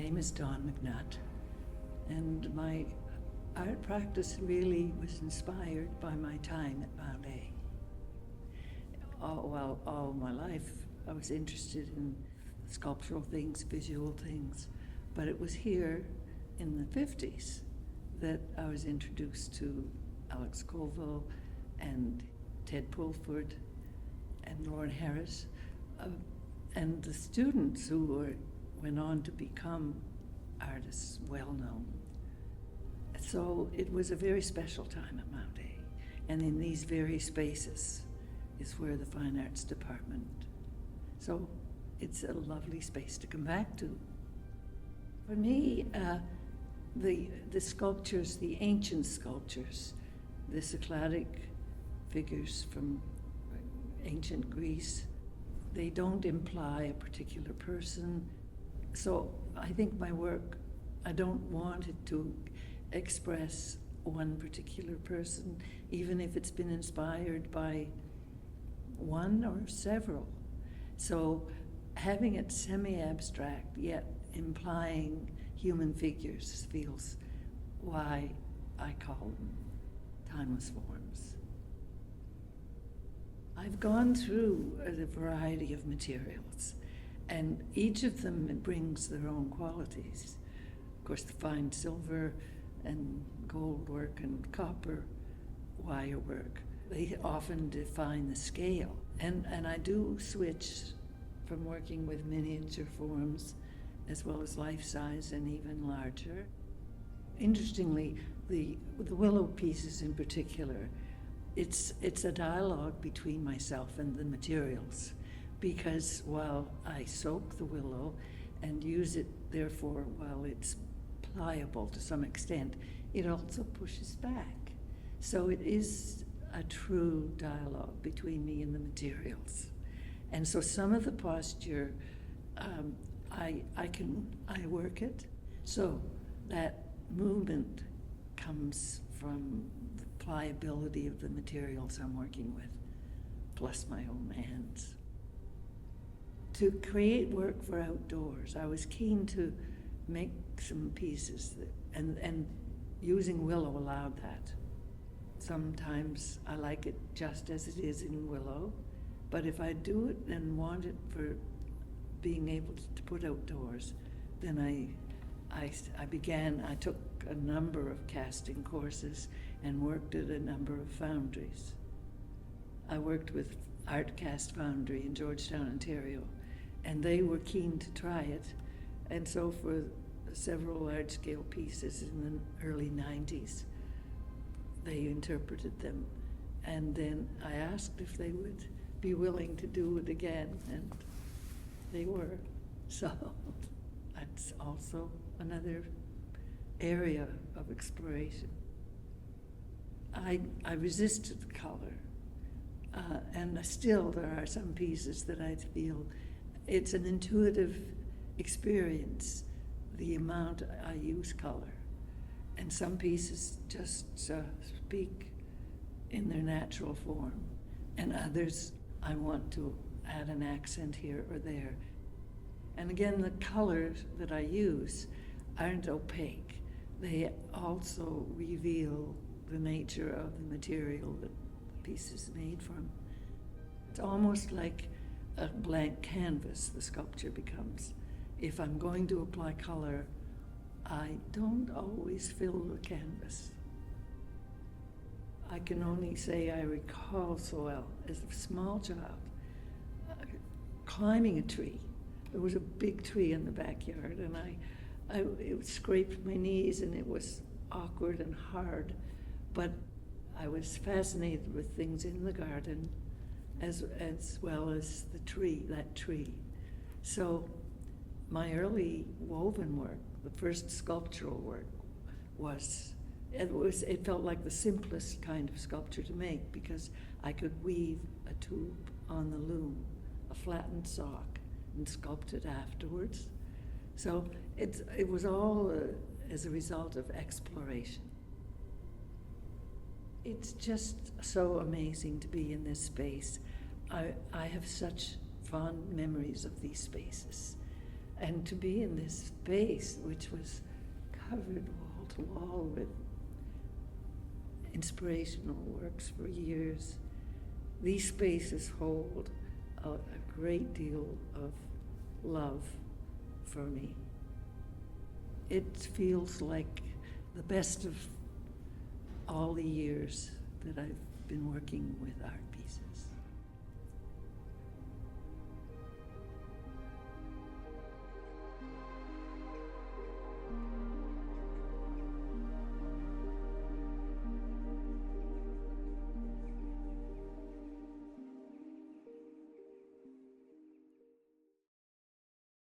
name is Dawn MacNutt, and my art practice really was inspired by my time at Mount A. All my life I was interested in sculptural things, visual things, but it was here in the 50s that I was introduced to Alex Colville and Ted Pulford and Lauren Harris, and the students who went on to become artists well known. So it was a very special time at Mount A, and in these very spaces is where the Fine Arts Department. So it's a lovely space to come back to. For me, the sculptures, the ancient sculptures, the Cycladic figures from ancient Greece, they don't imply a particular person. So I think my work, I don't want it to express one particular person, even if it's been inspired by one or several. So having it semi-abstract yet implying human figures feels why I call them timeless forms. I've gone through a variety of materials, and each of them brings their own qualities. Of course, the fine silver and gold work and copper wire work, they often define the scale. And I do switch from working with miniature forms as well as life-size and even larger. Interestingly, the willow pieces in particular, it's a dialogue between myself and the materials, because while I soak the willow and use it, therefore, while it's pliable to some extent, it also pushes back. So it is a true dialogue between me and the materials. And so some of the posture, I work it. So that movement comes from the pliability of the materials I'm working with, plus my own hands. To create work for outdoors, I was keen to make some pieces and using willow allowed that. Sometimes I like it just as it is in willow, but if I do it and want it for being able to put outdoors, then I took a number of casting courses and worked at a number of foundries. I worked with Art Cast Foundry in Georgetown, Ontario, and they were keen to try it. And so for several large-scale pieces in the early 90s, they interpreted them. And then I asked if they would be willing to do it again, and they were. So that's also another area of exploration. I resisted the color, and still there are some pieces that I feel it's an intuitive experience, the amount I use color. And some pieces just speak in their natural form, and others I want to add an accent here or there. And again, the colors that I use aren't opaque. They also reveal the nature of the material that the piece is made from. It's almost like a blank canvas, the sculpture becomes. If I'm going to apply color, I don't always fill the canvas. I can only say I recall so well, as a small child, climbing a tree. There was a big tree in the backyard, and it scraped my knees, and it was awkward and hard, but I was fascinated with things in the garden as well as that tree. So my early woven work, the first sculptural work, it felt like the simplest kind of sculpture to make, because I could weave a tube on the loom, a flattened sock, and sculpt it afterwards. So it was all as a result of exploration. It's just so amazing to be in this space. I have such fond memories of these spaces. And to be in this space, which was covered wall to wall with inspirational works for years, these spaces hold a great deal of love for me. It feels like the best of all the years that I've been working with art pieces.